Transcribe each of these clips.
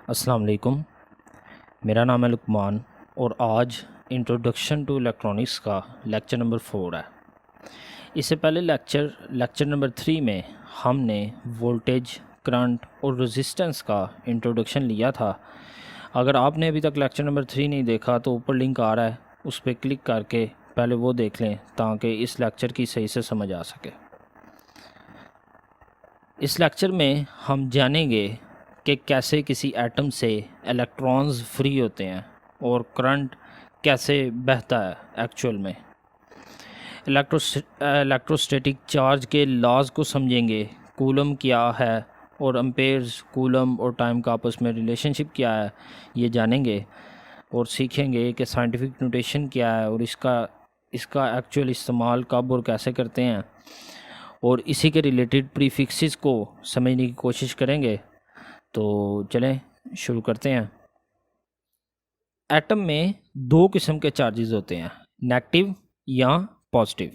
अस्सलाम वालेकुम। मेरा नाम है लुकमान और आज इंट्रोडक्शन टू इलेक्ट्रॉनिक्स का लेक्चर नंबर 4 है। इससे पहले लेक्चर नंबर 3 में हमने वोल्टेज, करंट और रेजिस्टेंस का इंट्रोडक्शन लिया था। अगर आपने अभी तक लेक्चर नंबर 3 नहीं देखा तो ऊपर लिंक आ रहा है, उस पर क्लिक करके पहले वो देख लें ताकि इस लेक्चर की सही से समझ आ सके। इस लेक्चर में हम जानेंगे कि कैसे किसी एटम से इलेक्ट्रॉन्स फ्री होते हैं और करंट कैसे बहता है एक्चुअल में। इलेक्ट्रोस्टैटिक चार्ज के लॉज को समझेंगे, कूलम क्या है और एम्पेयर्स, कूलम और टाइम का आपस में रिलेशनशिप क्या है ये जानेंगे और सीखेंगे कि साइंटिफिक नोटेशन क्या है और इसका एक्चुअल इस्तेमाल कब और कैसे करते हैं, और इसी के रिलेटेड प्रीफिक्सेस को समझने की कोशिश करेंगे। तो चलें शुरू करते हैं। एटम में दो किस्म के चार्जेस होते हैं, नेगेटिव या पॉजिटिव।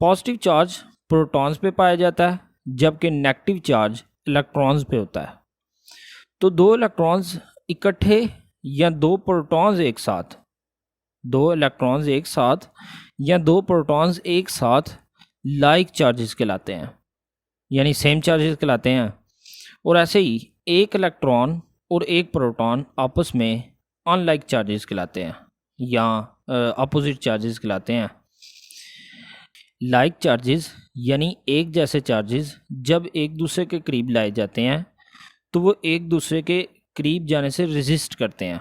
पॉजिटिव चार्ज प्रोटॉन्स पे पाया जाता है जबकि नेगेटिव चार्ज इलेक्ट्रॉन्स पे होता है। तो दो इलेक्ट्रॉन्स इकट्ठे या दो प्रोटॉन्स एक साथ, दो इलेक्ट्रॉन्स एक साथ या दो प्रोटॉन्स एक साथ लाइक चार्जेस कहलाते हैं, यानी सेम चार्जेस कहलाते हैं। और ऐसे ही एक इलेक्ट्रॉन और एक प्रोटॉन आपस में अनलाइक चार्जेस कहलाते हैं या अपोजिट चार्जेस कहलाते हैं। लाइक चार्जेस यानी एक जैसे चार्जेस जब एक दूसरे के करीब लाए जाते हैं तो वो एक दूसरे के करीब जाने से रेजिस्ट करते हैं,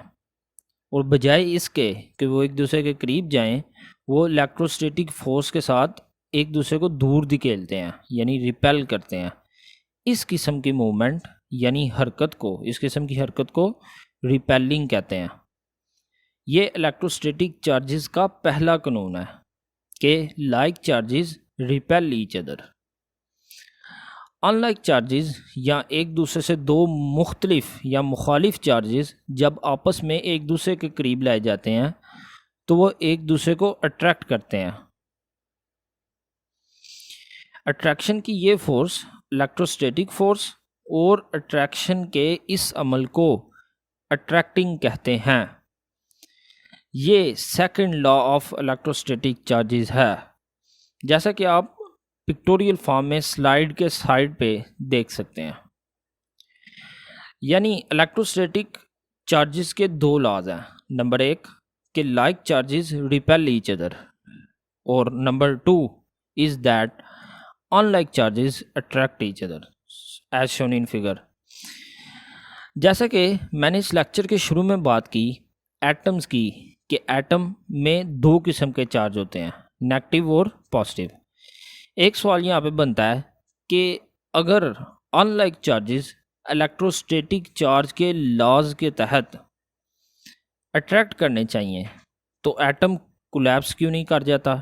और बजाय इसके कि वो एक दूसरे के करीब जाएं, वो इलेक्ट्रोस्टैटिक फोर्स के साथ एक दूसरे को दूर धकेलते हैं यानी रिपेल करते हैं। इस किस्म की मूवमेंट यानी हरकत को, इस किस्म की हरकत को रिपेलिंग कहते हैं। ये इलेक्ट्रोस्टैटिक चार्जेस का पहला कानून है कि like charges repel each other. Unlike charges या एक दूसरे से दो मुख्तलिफ या मुखालिफ चार्जेस जब आपस में एक दूसरे के करीब लाए जाते हैं तो वो एक दूसरे को अट्रैक्ट करते हैं। अट्रैक्शन की ये फोर्स इलेक्ट्रोस्टैटिक फोर्स और अट्रैक्शन के इस अमल को अट्रैक्टिंग कहते हैं। ये second law of electrostatic charges है, जैसा कि आप पिक्टोरियल फॉर्म में स्लाइड के साइड पे देख सकते हैं। यानी इलेक्ट्रोस्टैटिक चार्जेस के दो लॉज हैं। नंबर 1 कि like charges repel each other, और number 2 is that unlike charges attract each other as shown in figure. जैसा कि मैंने इस लेक्चर के शुरू में बात की एटम्स की, कि एटम में दो किस्म के चार्ज होते हैं, नेगेटिव और पॉजिटिव। एक सवाल यहाँ पे बनता है कि अगर अनलाइक चार्जेस इलेक्ट्रोस्टैटिक चार्ज के लॉज के तहत अट्रैक्ट करने चाहिए तो एटम कोलैप्स क्यों नहीं कर जाता?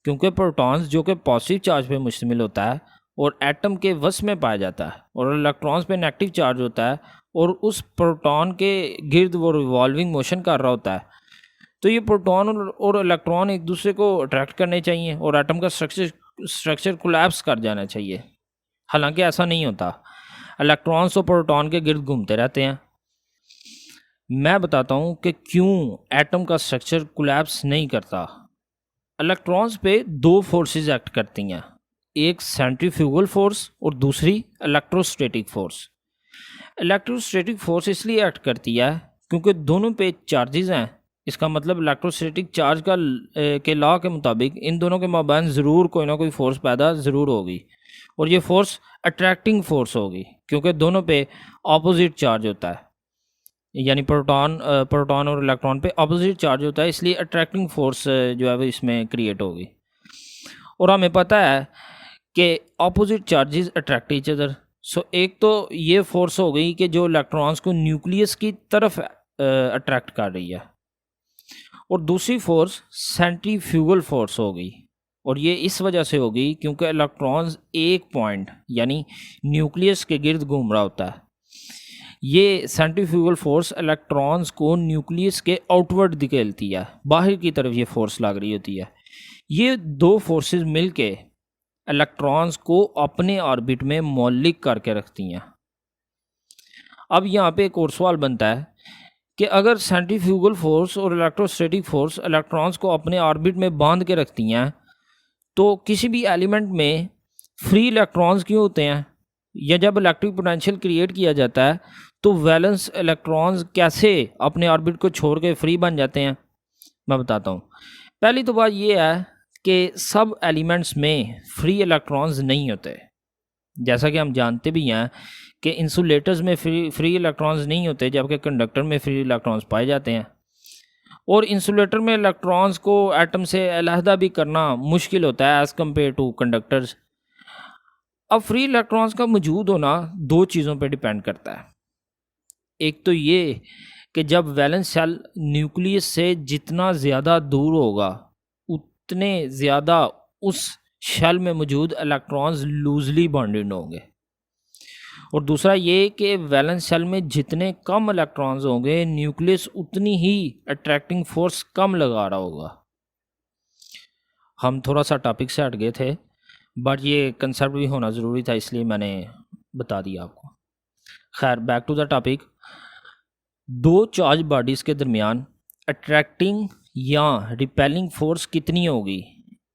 क्योंकि प्रोटॉन्स जो कि पॉजिटिव चार्ज पे मुश्तमिल होता है और एटम के वश में पाया जाता है, और इलेक्ट्रॉन्स पे नेगेटिव चार्ज होता है और उस प्रोटॉन के गिर्द वो रिवॉल्विंग मोशन कर रहा होता है, तो ये प्रोटॉन और इलेक्ट्रॉन एक दूसरे को अट्रैक्ट करने चाहिए और एटम का स्ट्रक्चर कोलैप्स कर जाना चाहिए। हालांकि ऐसा नहीं होता, इलेक्ट्रॉन्स और प्रोटॉन के गिर्द घूमते रहते हैं। मैं बताता हूँ कि क्यों एटम का स्ट्रक्चर कोलैप्स नहीं करता। इलेक्ट्रॉन्स पे दो फोर्सेस एक्ट करती हैं, एक सेंट्रीफ्यूगल फोर्स और दूसरी इलेक्ट्रोस्टैटिक फोर्स। इलेक्ट्रोस्टैटिक फोर्स इसलिए एक्ट करती है क्योंकि दोनों पे चार्जेस हैं। इसका मतलब इलेक्ट्रोस्टैटिक चार्ज के लॉ के मुताबिक इन दोनों के माबैन ज़रूर कोई ना कोई फोर्स पैदा ज़रूर होगी, और ये फोर्स अट्रैक्टिंग फोर्स होगी क्योंकि दोनों पे ऑपोजिट चार्ज होता है, यानी प्रोटॉन और इलेक्ट्रॉन पे ऑपोजिट चार्ज होता है, इसलिए अट्रैक्टिंग फोर्स जो है वो इसमें क्रिएट होगी। और हमें पता है कि opposite charges attract each other. So एक तो ये फोर्स हो गई कि जो इलेक्ट्रॉन्स को न्यूक्लियस की तरफ अट्रैक्ट कर रही है, और दूसरी फोर्स सेंट्रीफ्यूगल फोर्स हो गई, और ये इस वजह से हो गई क्योंकि इलेक्ट्रॉन्स एक पॉइंट यानी न्यूक्लियस के गिर्द घूम रहा होता है। ये सेंट्रीफ्यूगल फोर्स इलेक्ट्रॉन्स को न्यूक्लियस के आउटवर्ड धकेलती है, बाहर की तरफ ये फोर्स लग रही होती है। ये दो फोर्सेस मिलके इलेक्ट्रॉन्स को अपने ऑर्बिट में मौलिक करके रखती हैं। अब यहाँ पे एक और सवाल बनता है कि अगर सेंट्रीफ्यूगल फोर्स और इलेक्ट्रोस्टैटिक फोर्स इलेक्ट्रॉन्स को अपने ऑर्बिट में बांध के रखती हैं, तो किसी भी एलिमेंट में फ्री इलेक्ट्रॉन्स क्यों होते हैं, या जब इलेक्ट्रिक पोटेंशियल क्रिएट किया जाता है तो वैलेंस इलेक्ट्रॉन्स कैसे अपने ऑर्बिट को छोड़ के फ्री बन जाते हैं? मैं बताता हूँ। पहली तो बात ये है कि सब एलिमेंट्स में फ्री इलेक्ट्रॉन्स नहीं होते। जैसा कि हम जानते भी हैं कि इंसुलेटर्स में फ्री इलेक्ट्रॉन्स नहीं होते, जबकि कंडक्टर में फ्री इलेक्ट्रॉन्स पाए जाते हैं। और इंसुलेटर में इलेक्ट्रॉन्स को एटम से अलहदा भी करना मुश्किल होता है एज़ कम्पेयर टू कंडक्टर्स। अब फ्री इलेक्ट्रॉन्स का मौजूद होना दो चीज़ों पर डिपेंड करता है। एक तो ये कि जब वैलेंस शेल न्यूक्लियस से जितना ज़्यादा दूर होगा उतने ज़्यादा उस शेल में मौजूद इलेक्ट्रॉन्स लूजली बॉन्डेड होंगे, और दूसरा ये कि वैलेंस शेल में जितने कम इलेक्ट्रॉन्स होंगे न्यूक्लियस उतनी ही अट्रैक्टिंग फोर्स कम लगा रहा होगा। हम थोड़ा सा टॉपिक से हट गए थे, बट ये कंसेप्ट भी होना ज़रूरी था, इसलिए मैंने बता दिया आपको। खैर, बैक टू द टॉपिक। दो चार्ज बॉडीज़ के दरमियान अट्रैक्टिंग या रिपेलिंग फोर्स कितनी होगी,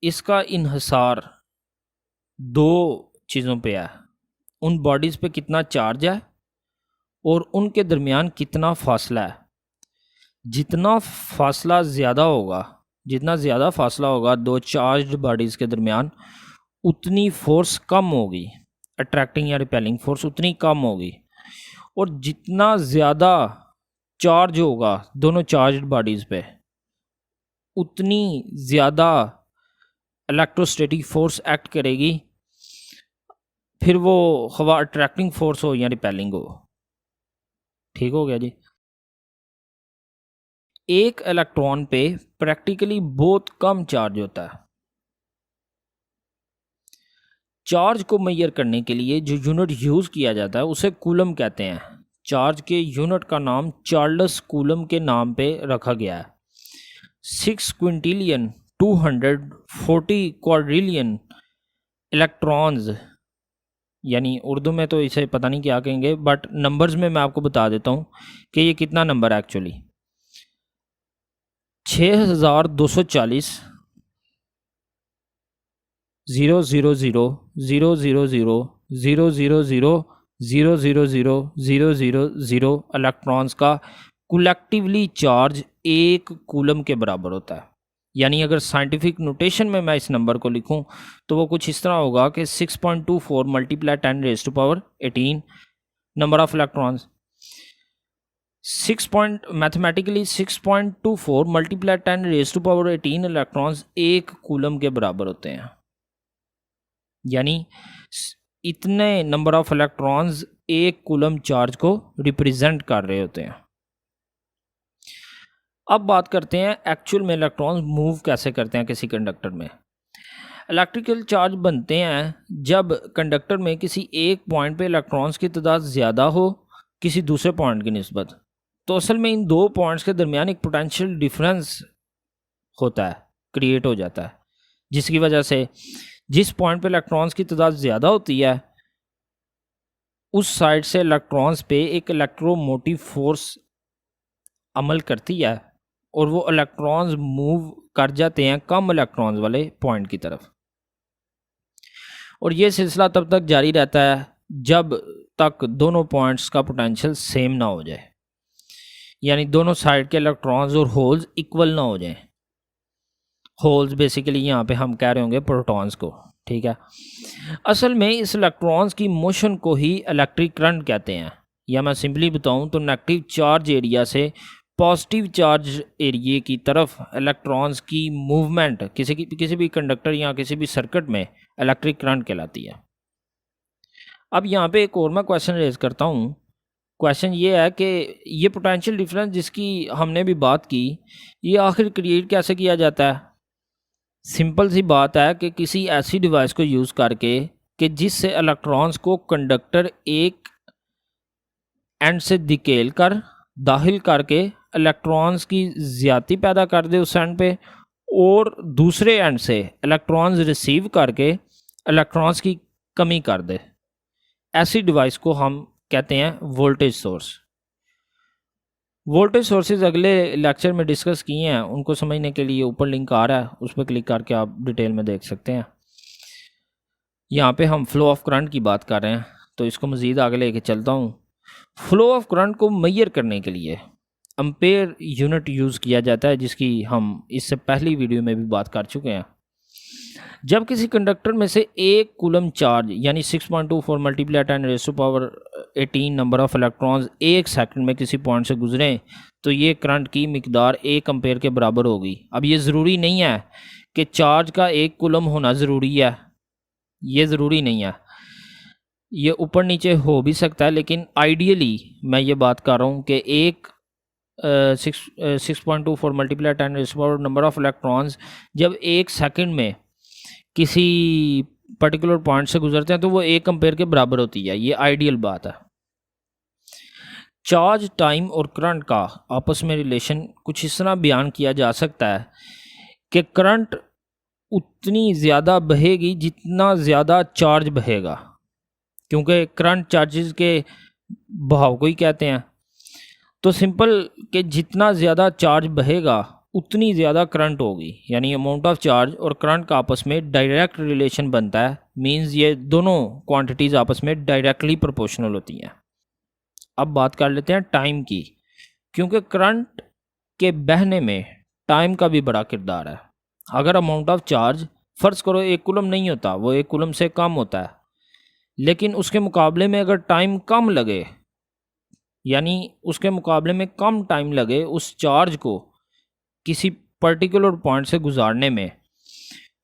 इसका इन्हिसार दो चीज़ों पे है। उन बॉडीज़ पे कितना चार्ज है और उनके दरमियान कितना फासला है। जितना फासला ज़्यादा होगा दो चार्ज बॉडीज़ के दरमियान, उतनी फोर्स कम होगी, अट्रैक्टिंग या रिपेलिंग फोर्स उतनी कम होगी। और जितना ज़्यादा चार्ज होगा दोनों चार्ज बॉडीज़ पे, उतनी ज़्यादा इलेक्ट्रोस्टैटिक फोर्स एक्ट करेगी, फिर वो हवा अट्रैक्टिंग फोर्स हो या रिपेलिंग हो। ठीक हो गया जी। एक इलेक्ट्रॉन पे प्रैक्टिकली बहुत कम चार्ज होता है। चार्ज को मेजर करने के लिए जो यूनिट यूज़ किया जाता है उसे कूलम कहते हैं। चार्ज के यूनिट का नाम चार्ल्स कूलम के नाम पे रखा गया है। 6 क्विंटिलियन 240 क्वाड्रिलियन इलेक्ट्रॉन्स, यानी उर्दू में तो इसे पता नहीं क्या कहेंगे, बट नंबर्स में मैं आपको बता देता हूँ कि ये कितना नंबर है एक्चुअली। 6240 000 000 000 000 इलेक्ट्रॉन्स का कलेक्टिवली चार्ज एक कूलम के बराबर होता है। यानी अगर साइंटिफिक नोटेशन में मैं इस नंबर को लिखूं तो वो कुछ इस तरह होगा कि 6.24 multiply 10⁻18 number of electrons. Mathematically 6.24 multiply 10⁻18 electrons एक कूलम के बराबर होते हैं। यानी इतने नंबर ऑफ इलेक्ट्रॉन्स एक कूलम चार्ज को रिप्रेजेंट कर रहे होते हैं। अब बात करते हैं एक्चुअल में इलेक्ट्रॉन्स मूव कैसे करते हैं किसी कंडक्टर में। इलेक्ट्रिकल चार्ज बनते हैं जब कंडक्टर में किसी एक पॉइंट पे इलेक्ट्रॉन्स की तादाद ज़्यादा हो किसी दूसरे पॉइंट की निस्बत। तो असल में इन दो पॉइंट्स के दरमियान एक पोटेंशियल डिफरेंस होता है, क्रिएट हो जाता है, जिसकी वजह से जिस पॉइंट पे इलेक्ट्रॉन्स की तादाद ज़्यादा होती है उस साइड से इलेक्ट्रॉन्स पे एक इलेक्ट्रोमोटिव फोर्स अमल करती है और वो इलेक्ट्रॉन्स मूव कर जाते हैं कम इलेक्ट्रॉन्स वाले पॉइंट की तरफ। और ये सिलसिला तब तक जारी रहता है जब तक दोनों पॉइंट्स का पोटेंशियल सेम ना हो जाए, यानी दोनों साइड के इलेक्ट्रॉन्स और होल्स इक्वल ना हो जाएं। होल्स बेसिकली यहाँ पे हम कह रहे होंगे प्रोटॉन्स को, ठीक है। असल में इस इलेक्ट्रॉन्स की मोशन को ही इलेक्ट्रिक करंट कहते हैं, या मैं सिंपली बताऊँ तो नेगेटिव चार्ज एरिया से पॉजिटिव चार्ज एरिया की तरफ इलेक्ट्रॉन्स की मूवमेंट किसी भी कंडक्टर या किसी भी सर्किट में इलेक्ट्रिक करंट कहलाती है। अब यहाँ पे एक और मैं क्वेश्चन रेज करता हूँ। क्वेश्चन ये है कि ये पोटेंशियल डिफरेंस जिसकी हमने भी बात की, ये आखिर क्रिएट कैसे किया जाता है? सिंपल सी बात है कि किसी ऐसी डिवाइस को यूज़ करके कि जिससे इलेक्ट्रॉन्स को कंडक्टर एक एंड से धकेल कर दाखिल करके इलेक्ट्रॉन्स की ज़्यादती पैदा कर दे उस एंड पे, और दूसरे एंड से इलेक्ट्रॉन्स रिसीव करके इलेक्ट्रॉन्स की कमी कर दे। ऐसी डिवाइस को हम कहते हैं वोल्टेज सोर्स। वोल्टेज सोर्सेज अगले लेक्चर में डिस्कस किए हैं, उनको समझने के लिए ऊपर लिंक आ रहा है, उस पर क्लिक करके आप डिटेल में देख सकते हैं। यहाँ पे हम फ्लो ऑफ करंट की बात कर रहे हैं, तो इसको मज़ीद आगे लेके चलता हूँ। फ्लो ऑफ करंट को मेजर करने के लिए एम्पेयर यूनिट यूज़ किया जाता है, जिसकी हम इससे पहली वीडियो में भी बात कर चुके हैं। जब किसी कंडक्टर में से एक कूलम चार्ज यानी 6.24 मल्टीप्लाई 10⁻18 नंबर ऑफ इलेक्ट्रॉन्स एक सेकंड में किसी पॉइंट से गुजरें, तो ये करंट की मिकदार 1 एम्पेयर के बराबर होगी। अब ये ज़रूरी नहीं है कि चार्ज का 1 कूलम होना ज़रूरी है, ये ज़रूरी नहीं है, ये ऊपर नीचे हो भी सकता है, लेकिन आइडियली मैं ये बात कर रहा हूँ कि एक 6.24 मल्टीप्लाई 10 नंबर ऑफ इलेक्ट्रॉन्स जब एक सेकंड में किसी पर्टिकुलर पॉइंट से गुजरते हैं तो वो 1 एम्पेयर के बराबर होती है, ये आइडियल बात है। चार्ज, टाइम और करंट का आपस में रिलेशन कुछ इस तरह बयान किया जा सकता है कि करंट उतनी ज़्यादा बहेगी जितना ज़्यादा चार्ज बहेगा, क्योंकि करंट चार्जेस के बहाव को ही कहते हैं। तो सिंपल कि जितना ज़्यादा चार्ज बहेगा उतनी ज़्यादा करंट होगी, यानी अमाउंट ऑफ चार्ज और करंट का आपस में डायरेक्ट रिलेशन बनता है। मींस ये दोनों क्वांटिटीज़ आपस में डायरेक्टली प्रोपोर्शनल होती हैं। अब बात कर लेते हैं टाइम की, क्योंकि करंट के बहने में टाइम का भी बड़ा किरदार है। अगर अमाउंट ऑफ चार्ज फ़र्ज़ करो 1 कूलम नहीं होता, वो 1 कूलम से कम होता है, लेकिन उसके मुकाबले में अगर टाइम कम लगे, यानी उसके मुकाबले में कम टाइम लगे उस चार्ज को किसी पर्टिकुलर पॉइंट से गुजारने में,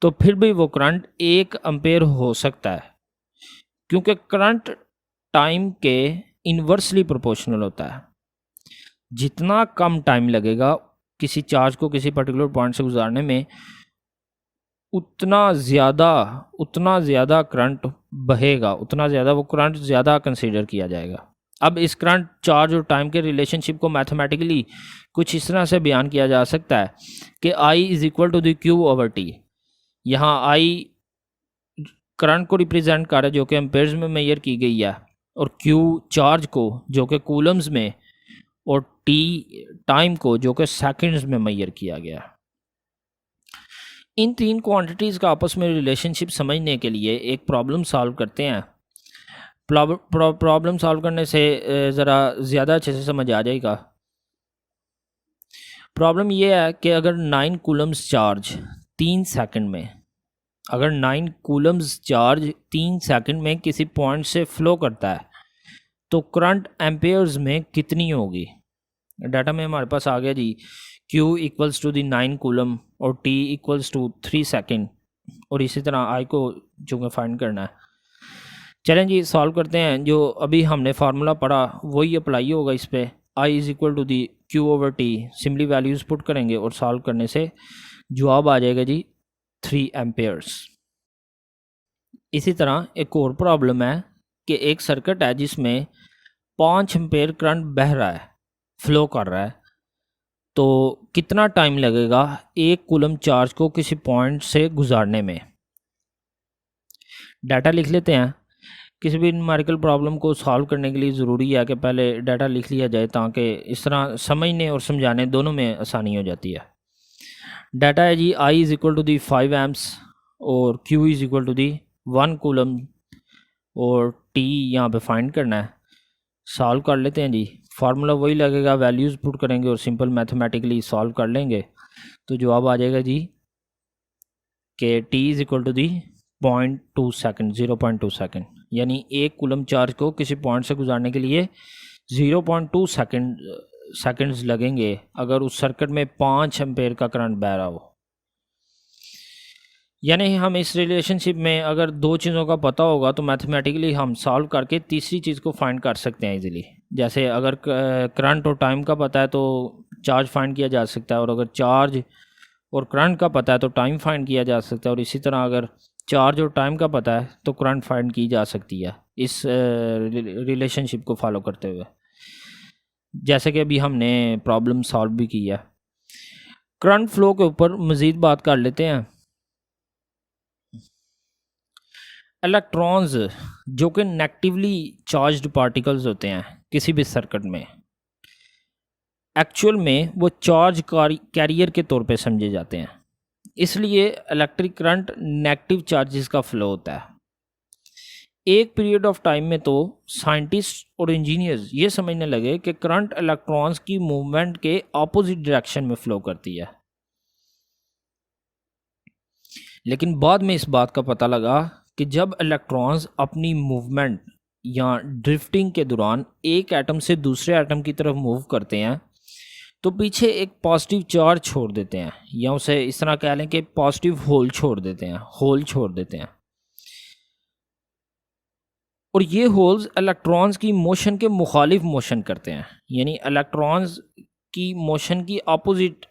तो फिर भी वो करंट 1 एम्पेयर हो सकता है, क्योंकि करंट टाइम के इन्वर्सली प्रोपोर्शनल होता है। जितना कम टाइम लगेगा किसी चार्ज को किसी पर्टिकुलर पॉइंट से गुजारने में, उतना ज़्यादा करंट बहेगा, उतना ज़्यादा वो करंट ज़्यादा कंसीडर किया जाएगा। अब इस करंट, चार्ज और टाइम के रिलेशनशिप को मैथमेटिकली कुछ इस तरह से बयान किया जा सकता है कि I is equal to the Q/T। यहाँ I करंट को रिप्रेजेंट कर रहा है जो कि एम्पेयर्स में मेजर की गई है, और Q चार्ज को जो कि कूलम्स में, और T टाइम को जो कि सेकंड्स में मेजर किया गया। इन 3 क्वांटिटीज़ का आपस में रिलेशनशिप समझने के लिए एक प्रॉब्लम सॉल्व करते हैं। प्रॉब्लम सॉल्व करने से ज़रा ज़्यादा अच्छे से समझ आ जाएगा। प्रॉब्लम ये है कि अगर 9 कूलम्स चार्ज 3 सेकंड में, अगर 9 कूलम्स चार्ज 3 सेकंड में किसी पॉइंट से फ़्लो करता है, तो करंट एम्पेयर्स में कितनी होगी। डाटा में हमारे पास आ गया जी, Q equals to the 9 coulomb और T इक्वल्स टू 3 सेकंड, और इसी तरह I को जो कि फाइंड करना है। चलें जी सॉल्व करते हैं। जो अभी हमने फार्मूला पढ़ा वही अप्लाई होगा इस पर। I is equal to the Q/T, simply values put करेंगे और सॉल्व करने से जवाब आ जाएगा जी 3 एम्पेयर्स। इसी तरह एक और प्रॉब्लम है कि एक सर्किट है जिसमें 5 एम्पेयर करंट बह रहा है, फ्लो कर रहा है, तो कितना टाइम लगेगा 1 कूलम चार्ज को किसी पॉइंट से गुजारने में। डाटा लिख लेते हैं। किसी भी न्यूमेरिकल प्रॉब्लम को सॉल्व करने के लिए ज़रूरी है कि पहले डाटा लिख लिया जाए, ताकि इस तरह समझने और समझाने दोनों में आसानी हो जाती है। डाटा है जी, I is equal to the 5 amps और Q is equal to the 1 coulomb और T यहाँ पे फाइंड करना है। सॉल्व कर लेते हैं जी। फार्मूला वही लगेगा, वैल्यूज़ पुट करेंगे और सिंपल मैथमेटिकली सॉल्व कर लेंगे, तो जवाब आ जाएगा जी कि T is equal to the 0.2 second, 0.2 second, यानी 1 कूलम चार्ज को किसी पॉइंट से गुजारने के लिए 0.2 सेकंड्स लगेंगे अगर उस सर्किट में 5 एम्पेयर का करंट बह रहा हो। यानी हम इस रिलेशनशिप में अगर 2 चीज़ों का पता होगा तो मैथमेटिकली हम सॉल्व करके तीसरी चीज़ को फाइंड कर सकते हैं इजीली। जैसे अगर करंट और टाइम का पता है तो चार्ज फाइंड किया जा सकता है, और अगर चार्ज और करंट का पता है तो टाइम फाइंड किया जा सकता है, और इसी तरह अगर चार्ज और टाइम का पता है तो करंट फाइंड की जा सकती है इस रिलेशनशिप को फॉलो करते हुए, जैसे कि अभी हमने प्रॉब्लम सॉल्व भी की है। करंट फ्लो के ऊपर मज़ीद बात कर लेते हैं। इलेक्ट्रॉन्स जो कि नेगेटिवली चार्ज्ड पार्टिकल्स होते हैं किसी भी सर्किट में, एक्चुअल में वो चार्ज कैरियर के तौर पे समझे जाते हैं। इसलिए इलेक्ट्रिक करंट नेगेटिव चार्जेस का फ्लो होता है। एक पीरियड ऑफ टाइम में तो साइंटिस्ट और इंजीनियर्स ये समझने लगे कि करंट इलेक्ट्रॉन्स की मूवमेंट के ऑपोजिट डायरेक्शन में फ्लो करती है, लेकिन बाद में इस बात का पता लगा कि जब इलेक्ट्रॉन्स अपनी मूवमेंट या ड्रिफ्टिंग के दौरान एक एटम से दूसरे एटम की तरफ मूव करते हैं तो पीछे एक पॉजिटिव चार्ज छोड़ देते हैं, या उसे इस तरह कह लें कि पॉजिटिव होल छोड़ देते हैं। और ये होल्स इलेक्ट्रॉन्स की मोशन के मुखालिफ मोशन करते हैं, यानी इलेक्ट्रॉन्स की मोशन की अपोजिट,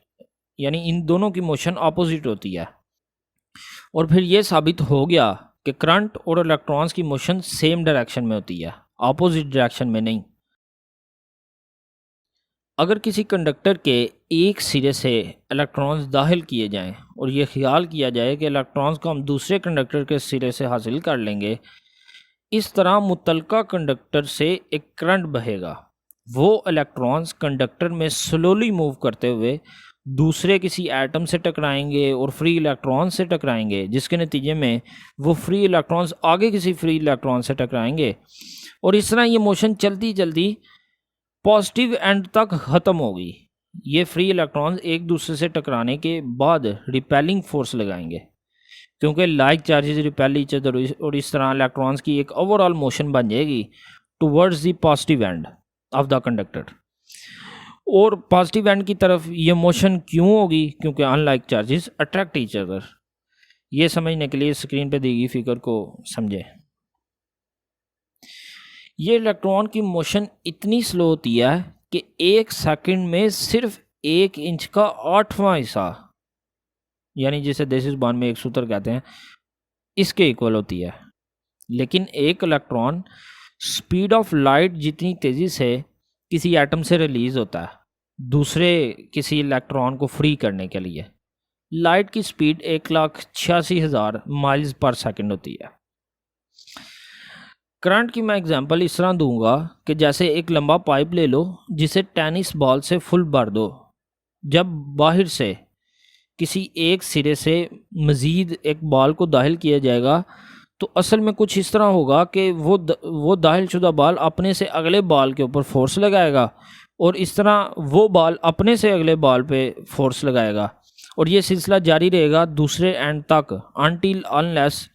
यानी इन दोनों की मोशन अपोजिट होती है। और फिर ये साबित हो गया कि करंट और इलेक्ट्रॉन्स की मोशन सेम डायरेक्शन में होती है, अपोजिट डायरेक्शन में नहीं। अगर किसी कंडक्टर के एक सिरे से इलेक्ट्रॉन्स दाखिल किए जाएं और ये ख्याल किया जाए कि इलेक्ट्रॉन्स को हम दूसरे कंडक्टर के सिरे से हासिल कर लेंगे, इस तरह मुतलका कंडक्टर से एक करंट बहेगा। वो इलेक्ट्रॉन्स कंडक्टर में स्लोली मूव करते हुए दूसरे किसी एटम से टकराएंगे और फ्री इलेक्ट्रॉन से टकराएंगे, जिसके नतीजे में वो फ्री इलेक्ट्रॉन्स आगे किसी फ्री इलेक्ट्रॉन से टकराएंगे, और इस तरह ये मोशन चलती चलती पॉजिटिव एंड तक ख़त्म होगी। ये फ्री इलेक्ट्रॉन्स एक दूसरे से टकराने के बाद रिपेलिंग फोर्स लगाएंगे, क्योंकि like charges repel each other, और इस तरह इलेक्ट्रॉन्स की एक ओवरऑल मोशन बन जाएगी towards the positive end of the conductor. और पॉजिटिव एंड की तरफ ये मोशन क्यों होगी? क्योंकि unlike charges attract each other. ये समझने के लिए स्क्रीन पे दी गई फिगर को समझें। ये इलेक्ट्रॉन की मोशन इतनी स्लो होती है कि एक सेकंड में सिर्फ 1 इंच का 8वां हिस्सा, यानी जिसे देसी जुबान में एक सूत्र कहते हैं, इसके इक्वल होती है। लेकिन एक इलेक्ट्रॉन स्पीड ऑफ लाइट जितनी तेज़ी से किसी एटम से रिलीज़ होता है दूसरे किसी इलेक्ट्रॉन को फ्री करने के लिए, लाइट की स्पीड 1,86,000 माइल्स पर सेकंड होती है। करंट की मैं एग्जांपल इस तरह दूंगा कि जैसे एक लंबा पाइप ले लो जिसे टेनिस बॉल से फुल भर दो। जब बाहर से किसी एक सिरे से मज़ीद एक बॉल को दाखिल किया जाएगा तो असल में कुछ इस तरह होगा कि वो दाखिल शुदा बॉल अपने से अगले बॉल के ऊपर फोर्स लगाएगा, और इस तरह वो बॉल अपने से अगले बॉल पे फोर्स लगाएगा, और ये सिलसिला जारी रहेगा दूसरे एंड तक, अनटिल अनलेस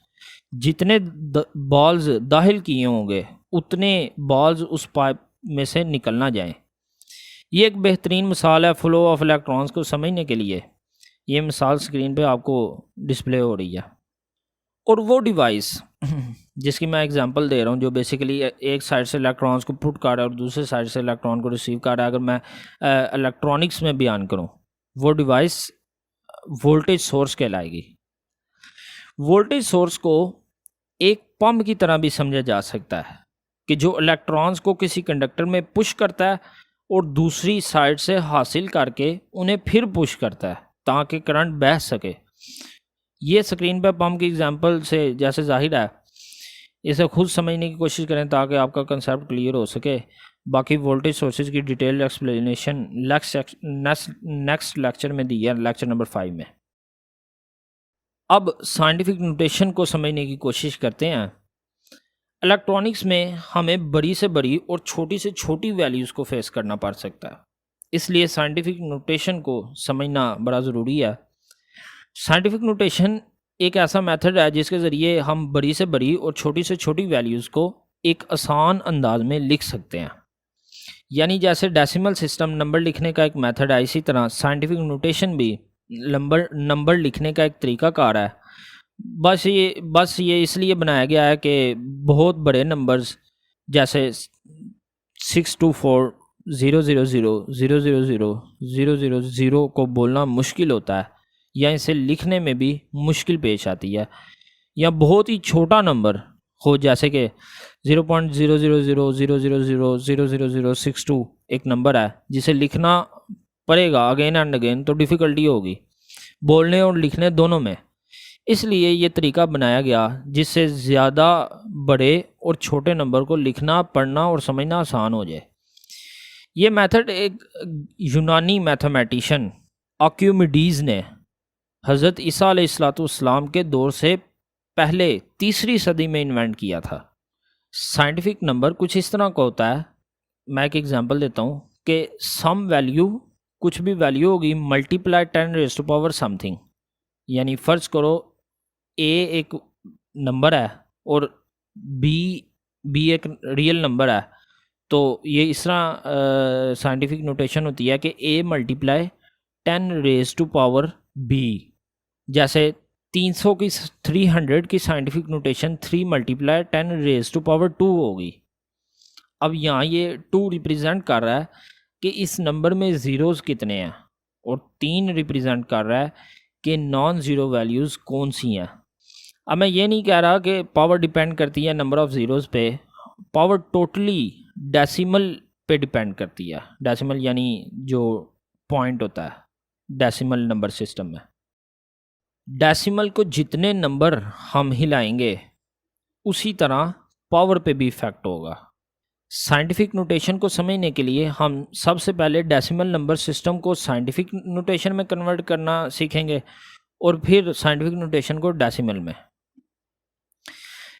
जितने बॉल्स दाखिल किए होंगे उतने बॉल्स उस पाइप में से निकल ना जाएं। ये एक बेहतरीन मिसाल है फ्लो ऑफ इलेक्ट्रॉन्स को समझने के लिए। ये मिसाल स्क्रीन पे आपको डिस्प्ले हो रही है। और वो डिवाइस जिसकी मैं एग्जांपल दे रहा हूँ, जो बेसिकली एक साइड से इलेक्ट्रॉन्स को पुट कर रहा है और दूसरे साइड से इलेक्ट्रॉन को रिसीव कर रहा है, अगर मैं इलेक्ट्रॉनिक्स में बयान करूँ, वो डिवाइस वोल्टेज सोर्स कहलाएगी। वोल्टेज सोर्स को एक पंप की तरह भी समझा जा सकता है कि जो इलेक्ट्रॉन्स को किसी कंडक्टर में पुश करता है और दूसरी साइड से हासिल करके उन्हें फिर पुश करता है ताकि करंट बह सके। ये स्क्रीन पर पंप की एग्जांपल से जैसे जाहिर है, इसे खुद समझने की कोशिश करें ताकि आपका कंसेप्ट क्लियर हो सके। बाकी वोल्टेज सोर्सेज की डिटेल एक्सप्लेनेशन नेक्स्ट लेक्चर में दी है, लेक्चर नंबर 5 में। अब साइंटिफिक नोटेशन को समझने की कोशिश करते हैं। इलेक्ट्रॉनिक्स में हमें बड़ी से बड़ी और छोटी से छोटी वैल्यूज़ को फेस करना पड़ सकता है, इसलिए साइंटिफिक नोटेशन को समझना बड़ा ज़रूरी है। साइंटिफिक नोटेशन एक ऐसा मेथड है जिसके ज़रिए हम बड़ी से बड़ी और छोटी से छोटी वैल्यूज़ को एक आसान अंदाज में लिख सकते हैं। यानी जैसे डेसिमल सिस्टम नंबर लिखने का एक मेथड है, इसी तरह साइंटिफिक नोटेशन भी नंबर लिखने का एक तरीक़ाकार है। बस ये इसलिए बनाया गया है कि बहुत बड़े नंबर्स जैसे 624,000,000,000 को बोलना मुश्किल होता है या इसे लिखने में भी मुश्किल पेश आती है, या बहुत ही छोटा नंबर हो जैसे कि 0.00000000062 एक नंबर है जिसे लिखना पड़ेगा अगेन एंड अगेन, तो डिफ़िकल्टी होगी बोलने और लिखने दोनों में। इसलिए ये तरीका बनाया गया जिससे ज़्यादा बड़े और छोटे नंबर को लिखना, पढ़ना और समझना आसान हो जाए। ये मेथड एक यूनानी मैथमेटिशियन आर्किमिडीज़ ने हज़रत ईसा अलैहिस्सलाम के दौर से पहले 3री सदी में इन्वेंट किया था। साइंटिफिक नंबर कुछ इस तरह का होता है, मैं एक एग्जांपल देता हूँ कि सम वैल्यू, कुछ भी वैल्यू होगी, multiply 10 raise to power something. यानी फ़र्ज़ करो ए एक नंबर है और बी एक रियल नंबर है, तो ये इस तरह साइंटिफिक नोटेशन होती है कि A multiply 10 raise to power B. जैसे 300 की 300 की scientific notation 3 multiply 10 raise to power 2 होगी। अब यहाँ ये 2 रिप्रेजेंट कर रहा है कि इस नंबर में ज़ीरोज़ कितने हैं, और 3 रिप्रेजेंट कर रहा है कि नॉन ज़ीरो वैल्यूज़ कौन सी हैं। अब मैं ये नहीं कह रहा कि पावर डिपेंड करती है नंबर ऑफ़ ज़ीरोज़ पे, पावर टोटली डेसिमल पे डिपेंड करती है। डेसिमल यानी जो पॉइंट होता है डेसिमल नंबर सिस्टम में। डेसिमल को जितने नंबर हम हिलाएंगे उसी तरह पावर पे भी इफ़ेक्ट होगा। साइंटिफिक नोटेशन को समझने के लिए हम सबसे पहले डेसिमल नंबर सिस्टम को साइंटिफिक नोटेशन में कन्वर्ट करना सीखेंगे और फिर साइंटिफिक नोटेशन को डेसिमल में।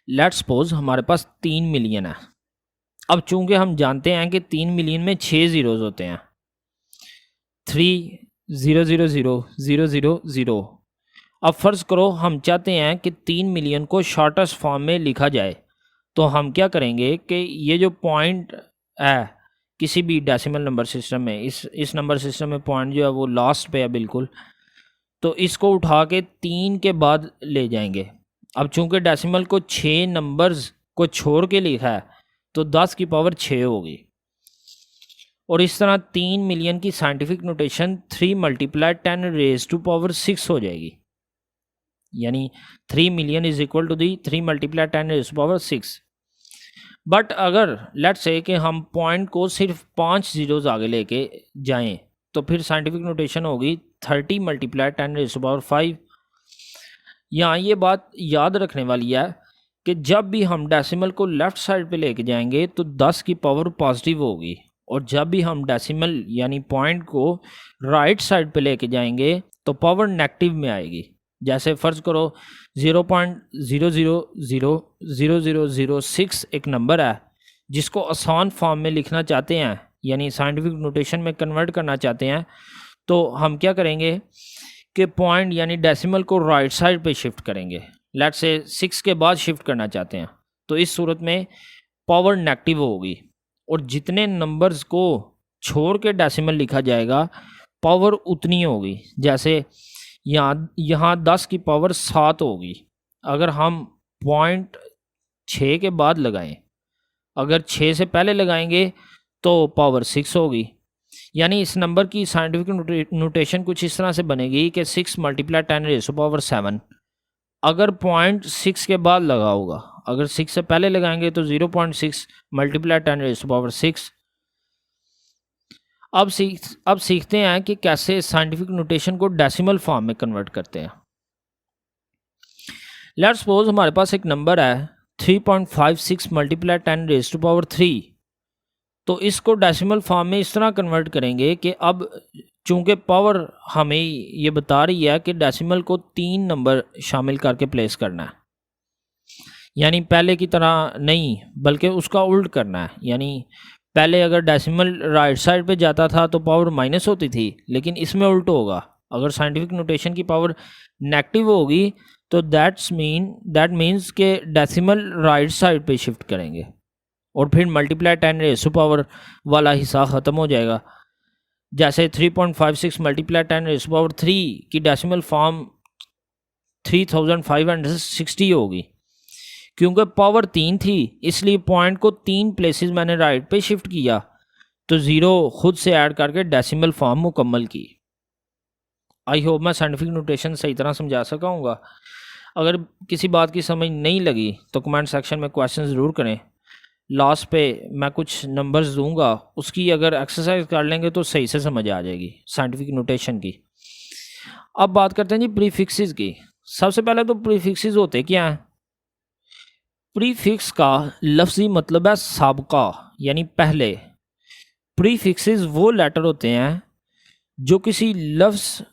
लेट्स सपोज हमारे पास 3 मिलियन है। अब चूंकि हम जानते हैं कि 3 मिलियन में 6 ज़ीरोज़ होते हैं, 3,000,000,000। अब फ़र्ज़ करो हम चाहते हैं कि 3 मिलियन को शॉर्टेस्ट फॉर्म में लिखा जाए, तो हम क्या करेंगे कि ये जो पॉइंट है किसी भी डेसिमल नंबर सिस्टम में, इस नंबर सिस्टम में पॉइंट जो है वो लास्ट पे है बिल्कुल, तो इसको उठा के 3 के बाद ले जाएंगे। अब चूंकि डेसिमल को 6 नंबर्स को छोड़ के लिखा है तो 10 की पावर 6 होगी, और इस तरह 3 मिलियन की scientific notation 3 multiply 10 raise to power 6 हो जाएगी। यानी 3 million is equal to the 3 multiply 10 raise to power 6। But अगर लेट्स से कि हम पॉइंट को सिर्फ 5 ज़ीरोज़ आगे लेके जाएं, तो फिर साइंटिफिक नोटेशन होगी 30 मल्टीप्लाई 10 रेज़ टू पावर 5। यहाँ ये बात याद रखने वाली है कि जब भी हम डेसिमल को लेफ़्ट साइड पे लेके जाएंगे तो 10 की पावर पॉजिटिव होगी, और जब भी हम डेसिमल यानी पॉइंट को राइट साइड पे लेके जाएंगे तो पावर नेगेटिव में आएगी। जैसे फ़र्ज़ करो 0.00000006 एक नंबर है जिसको आसान फॉर्म में लिखना चाहते हैं, यानी साइंटिफिक नोटेशन में कन्वर्ट करना चाहते हैं, तो हम क्या करेंगे कि पॉइंट यानी डेसिमल को राइट साइड पे शिफ्ट करेंगे। लेट्स से 6 के बाद शिफ्ट करना चाहते हैं, तो इस सूरत में पावर नेगेटिव होगी, और जितने नंबर्स को छोड़ के डेसिमल लिखा जाएगा पावर उतनी होगी। जैसे यहाँ 10 की पावर 7 होगी अगर हम पॉइंट 6 के बाद लगाएं, अगर 6 से पहले लगाएंगे तो पावर 6 होगी। यानी इस नंबर की साइंटिफिक नोटेशन कुछ इस तरह से बनेगी कि 6 मल्टीप्लाई 10 रेज़ टू पावर 7 अगर पॉइंट 6 के बाद लगा होगा। अगर 6 से पहले लगाएंगे तो 0.6 मल्टीप्लाई 10 रेज़ टू पावर 6। अब सीखते हैं कि कैसे साइंटिफिक नोटेशन को डेसिमल फॉर्म में कन्वर्ट करते हैं। लेट्स सपोज हमारे पास एक नंबर है 3.56 मल्टीप्लाई 10 रेज़ टू पावर 3, तो इसको डेसिमल फॉर्म में इस तरह कन्वर्ट करेंगे कि अब चूंकि पावर हमें ये बता रही है कि डेसिमल को 3 नंबर शामिल करके प्लेस करना है, यानी पहले की तरह नहीं बल्कि उसका उल्ट करना है। यानी पहले अगर डेसिमल राइट साइड पे जाता था तो पावर माइनस होती थी, लेकिन इसमें उल्ट होगा। अगर साइंटिफिक नोटेशन की पावर नेगेटिव होगी तो दैट मीन्स के डेसिमल राइट साइड पे शिफ्ट करेंगे, और फिर मल्टीप्लाई 10 रेज़ टू पावर वाला हिस्सा ख़त्म हो जाएगा। जैसे 3.56 मल्टीप्लाई 10 रेज़ टू पावर 3 की डेसिमल फॉर्म 3560 होगी। क्योंकि पावर 3 थी इसलिए पॉइंट को 3 प्लेसेस मैंने राइट पे शिफ्ट किया, तो ज़ीरो खुद से ऐड करके डेसिमल फॉर्म मुकम्मल की। आई होप मैं साइंटिफिक नोटेशन सही तरह समझा सका हूँगा। अगर किसी बात की समझ नहीं लगी तो कमेंट सेक्शन में क्वेश्चन ज़रूर करें। लास्ट पे मैं कुछ नंबर्स दूंगा, उसकी अगर एक्सरसाइज कर लेंगे तो सही से समझ आ जाएगी साइंटिफिक नोटेशन की। अब बात करते हैं जी प्रीफिक्सेस की। सबसे पहले तो प्रीफिक्सेस होते क्या हैं? प्रीफिक्स का लफ्ज़ी मतलब है साबका, यानी पहले। प्रीफिक्सेस वो लेटर होते हैं जो किसी लफ्ज़,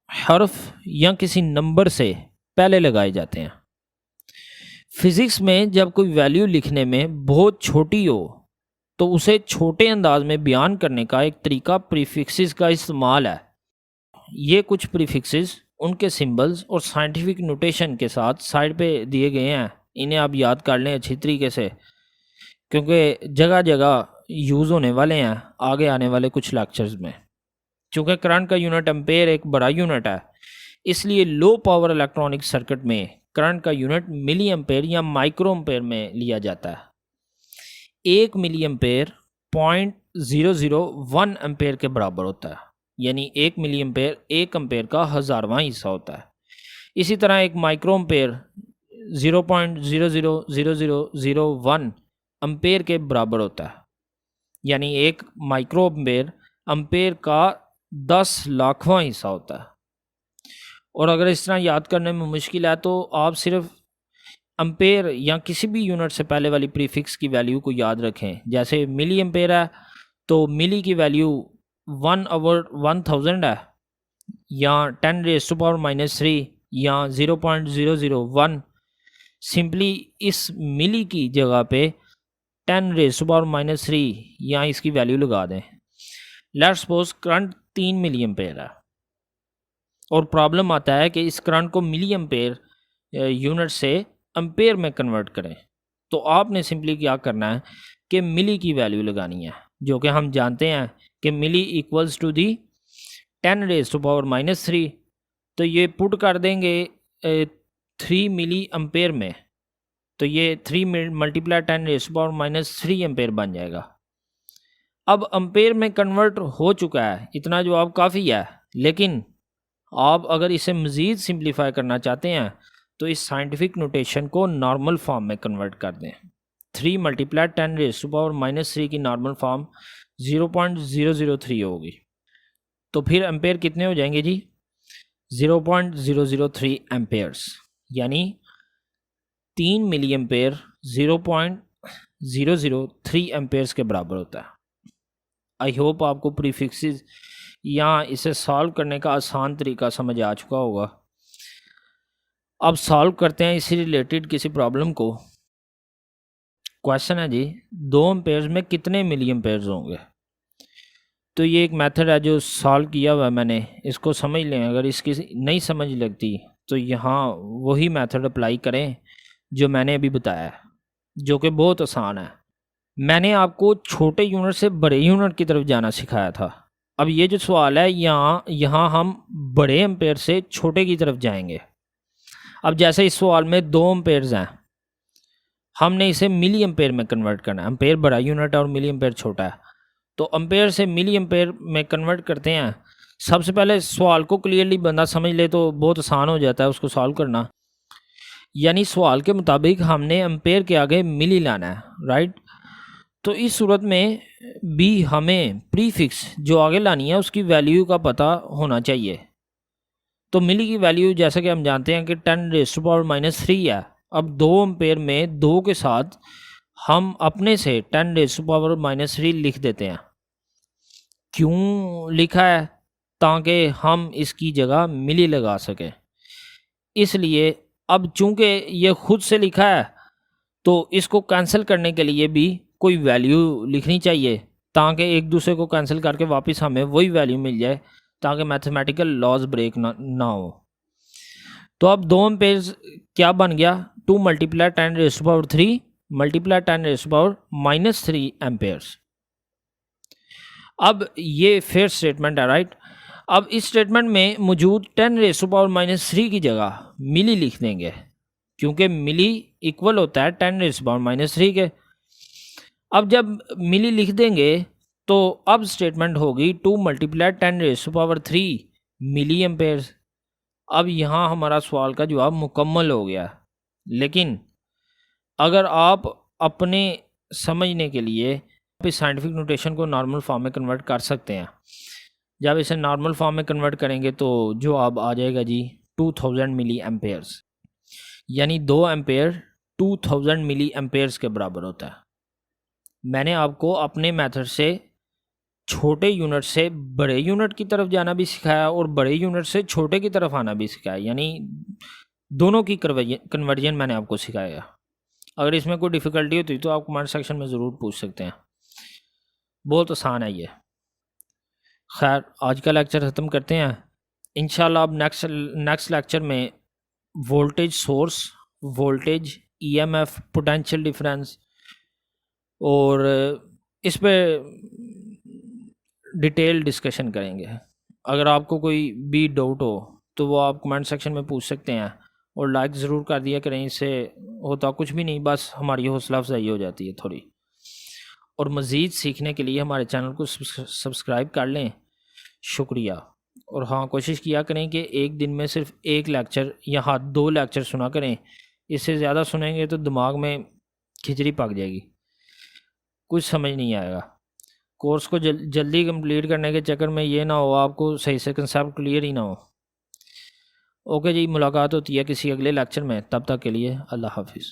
हर्फ या किसी नंबर से पहले लगाए जाते हैं। फिज़िक्स में जब कोई वैल्यू लिखने में बहुत छोटी हो तो उसे छोटे अंदाज में बयान करने का एक तरीका प्रीफिक्सेस का इस्तेमाल है। ये कुछ प्रीफिक्सेस उनके सिंबल्स और साइंटिफिक नोटेशन के साथ साइड पे दिए गए हैं। इन्हें आप याद कर लें अच्छी तरीके से, क्योंकि जगह जगह यूज़ होने वाले हैं आगे आने वाले कुछ लेक्चर्स में। चूँकि करंट का यूनिट एम्पेयर एक बड़ा यूनिट है, इसलिए लो पावर इलेक्ट्रॉनिक सर्किट में करंट का यूनिट मिली एम्पेयर या माइक्रो एम्पेयर में लिया जाता है। 1 मिली एम्पेयर 0.001 एम्पेयर के बराबर होता है, यानी 1 मिली एम्पेयर 1 एम्पेयर का 1000वां हिस्सा होता है। इसी तरह एक माइक्रो एम्पेयर 0.000001 एम्पेयर के बराबर होता है, यानी एक माइक्रो एम्पेयर एम्पेयर का 10 लाखवां हिस्सा होता है। और अगर इस तरह याद करने में मुश्किल है तो आप सिर्फ एम्पेयर या किसी भी यूनिट से पहले वाली प्रीफिक्स की वैल्यू को याद रखें। जैसे मिली एम्पेयर है तो मिली की वैल्यू 1/1000 है, या 10⁻³ या 0.001। सिंपली इस मिली की जगह पे 10⁻³ या इसकी वैल्यू लगा दें। Let's suppose current 3 milli ampere है और प्रॉब्लम आता है कि इस करंट को मिली एम्पेयर यूनिट से एम्पेयर में कन्वर्ट करें। तो आपने सिंपली क्या करना है कि मिली की वैल्यू लगानी है, जो कि हम जानते हैं कि मिली इक्वल्स टू दी 10⁻³ तो ये पुट कर देंगे 3 मिली एम्पेयर में, तो ये 3 मल्टीप्लाई 10⁻³ एम्पेयर बन जाएगा। अब एम्पेयर में कन्वर्ट हो चुका है, इतना जवाब काफ़ी है। लेकिन आप अगर इसे मज़ीद सिंप्लीफाई करना चाहते हैं तो इस साइंटिफिक नोटेशन को नॉर्मल फॉर्म में कन्वर्ट कर दें। 3 मल्टीप्लाई 10⁻³ की नॉर्मल फॉर्म 0.003 होगी। तो फिर एम्पेयर कितने हो जाएंगे जी? 0.003 एम्पेयर्स, यानी 3 मिली एम्पेयर 0.003 एम्पेयर्स के बराबर होता है। आई होप आपको प्रीफिक्सेस या इसे सॉल्व करने का आसान तरीका समझ आ चुका होगा। अब सॉल्व करते हैं इसी रिलेटेड किसी प्रॉब्लम को। क्वेश्चन है जी, 2 एम्पेयर्स में कितने मिली एम्पेयर्स होंगे? तो ये एक मेथड है जो सॉल्व किया हुआ है मैंने, इसको समझ लें। अगर इसकी नहीं समझ लगती तो यहाँ वही मेथड अप्लाई करें जो मैंने अभी बताया है, जो कि बहुत आसान है। मैंने आपको छोटे यूनिट से बड़े यूनिट की तरफ जाना सिखाया था। अब ये जो सवाल है यहाँ हम बड़े एम्पेयर से छोटे की तरफ जाएंगे। अब जैसे इस सवाल में 2 एम्पेयर्स हैं, हमने इसे मिली एम्पेयर में कन्वर्ट करना है। एम्पेयर बड़ा यूनिट है और मिली एम्पेयर छोटा है, तो एम्पेयर से मिली एम्पेयर में कन्वर्ट करते हैं। सबसे पहले सवाल को क्लियरली बंदा समझ ले तो बहुत आसान हो जाता है उसको सॉल्व करना। यानी सवाल के मुताबिक हमने एम्पेयर के आगे मिली लाना है, राइट। तो इस सूरत में भी हमें प्रीफिक्स जो आगे लानी है उसकी वैल्यू का पता होना चाहिए। तो मिली की वैल्यू जैसा कि हम जानते हैं कि 10⁻³ है। अब 2 एम्पेयर में 2 के साथ हम अपने से 10⁻³ लिख देते हैं। क्यों लिखा है? ताकि हम इसकी जगह मिली लगा सकें। इसलिए अब चूंकि ये खुद से लिखा है तो इसको कैंसिल करने के लिए भी कोई वैल्यू लिखनी चाहिए, ताकि एक दूसरे को कैंसिल करके वापस हमें वही वैल्यू मिल जाए, ताकि मैथमेटिकल लॉज ब्रेक ना हो। तो अब 2 एम्पेयर्स क्या बन गया? 2 मल्टीप्लाई 10⁻³ मल्टीप्लाई 10⁻³ एम्पेयर्स। अब ये फिर स्टेटमेंट है, राइट। अब इस स्टेटमेंट में मौजूद 10⁻³ की जगह मिली लिख देंगे, क्योंकि मिली इक्वल होता है 10⁻³ के। अब जब मिली लिख देंगे तो अब स्टेटमेंट होगी 2 मल्टीप्लाई 10⁻³ मिली एम्पेयर्स। अब यहाँ हमारा सवाल का जवाब मुकम्मल हो गया। लेकिन अगर आप अपने समझने के लिए इस साइंटिफिक नोटेशन को नॉर्मल फॉर्म में कन्वर्ट कर सकते हैं। जब इसे नॉर्मल फॉर्म में कन्वर्ट करेंगे तो जवाब आ जाएगा जी 2000 मिली एम्पेयर्स, यानी 2 एम्पेयर 2000 मिली एम्पेयर्स के बराबर होता है। मैंने आपको अपने मेथड से छोटे यूनिट से बड़े यूनिट की तरफ जाना भी सिखाया और बड़े यूनिट से छोटे की तरफ आना भी सिखाया, यानी दोनों की कन्वर्जन मैंने आपको सिखाया। अगर इसमें कोई डिफ़िकल्टी होती तो आप कमेंट सेक्शन में ज़रूर पूछ सकते हैं, बहुत आसान है ये। खैर, आज का लेक्चर ख़त्म करते हैं। इंशाल्लाह अब नेक्स्ट लेक्चर में voltage source, voltage, EMF, potential difference और इस पे डिटेल डिस्कशन करेंगे। अगर आपको कोई भी डाउट हो तो वो आप कमेंट सेक्शन में पूछ सकते हैं और लाइक ज़रूर कर दिया करें, इससे होता कुछ भी नहीं, बस हमारी हौसला अफजाई हो जाती है थोड़ी। और मज़ीद सीखने के लिए हमारे चैनल को सब्सक्राइब कर लें। शुक्रिया। और हाँ, कोशिश किया करें कि एक दिन में सिर्फ एक लेक्चर या हाँ 2 लेक्चर सुना करें। इससे ज़्यादा सुनेंगे तो दिमाग में खिचड़ी पक जाएगी, कुछ समझ नहीं आएगा। कोर्स को जल्दी कंप्लीट करने के चक्कर में ये ना हो आपको सही से कंसेप्ट क्लियर ही ना हो। ओके जी, मुलाकात होती है किसी अगले लेक्चर में, तब तक के लिए अल्लाह हाफिज़।